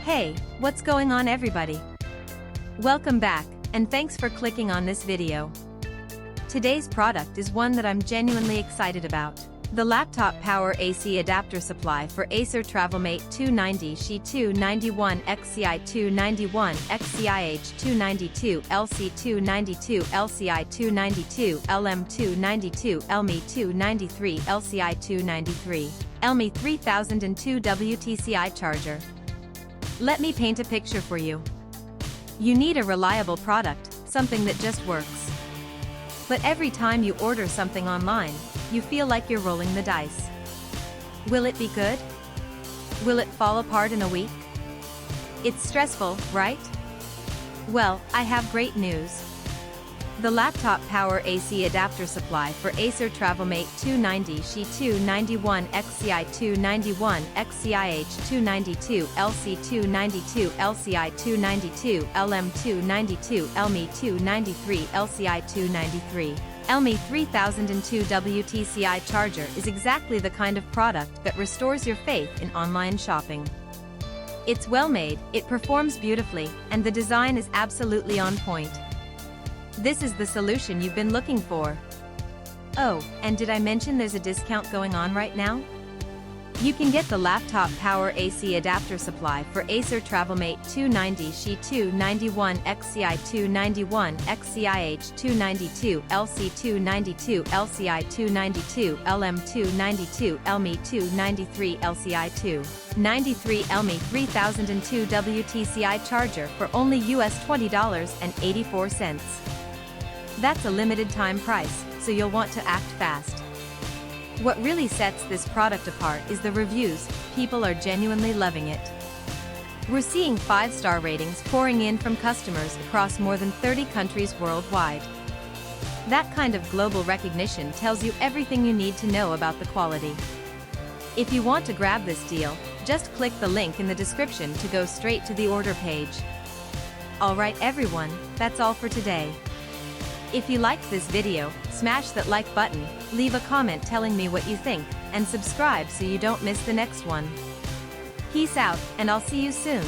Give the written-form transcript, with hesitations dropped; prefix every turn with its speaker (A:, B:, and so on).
A: Hey, what's going on everybody? Welcome back, and thanks for clicking on this video. Today's product is one that I'm genuinely excited about. The laptop power AC adapter supply for Acer TravelMate 290Xi 291XCi 291XCi 292LC 292LCi 292 LM 292 LME 293 LCI 293 LME 3002 WTCI charger. Let me paint a picture for you. You need a reliable product, something that just works. But every time you order something online, you feel like you're rolling the dice. Will it be good? Will it fall apart in a week? It's stressful, right? Well, I have great news. The laptop power AC adapter supply for Acer TravelMate 290Xi 291XCi 291XCi 292 LC 292 LCI 292 LM 292 LME 293 LCI 293 LME 3002 WTCI charger is exactly the kind of product that restores your faith in online shopping. It's well made, it performs beautifully, and the design is absolutely on point. This is the solution you've been looking for. Oh, and did I mention there's a discount going on right now? You can get the laptop power AC adapter supply for Acer TravelMate 290Xi 291XCi 291XCi 292 LC 292 LCI 292 LM 292 LME 293 LCI 293 LME 3002 WTCI charger for only US $20.84. That's a limited time price, so you'll want to act fast. What really sets this product apart is the reviews. People are genuinely loving it. We're seeing 5-star ratings pouring in from customers across more than 30 countries worldwide. That kind of global recognition tells you everything you need to know about the quality. If you want to grab this deal, just click the link in the description to go straight to the order page. Alright everyone, that's all for today. If you liked this video, smash that like button, leave a comment telling me what you think, and subscribe so you don't miss the next one. Peace out, and I'll see you soon.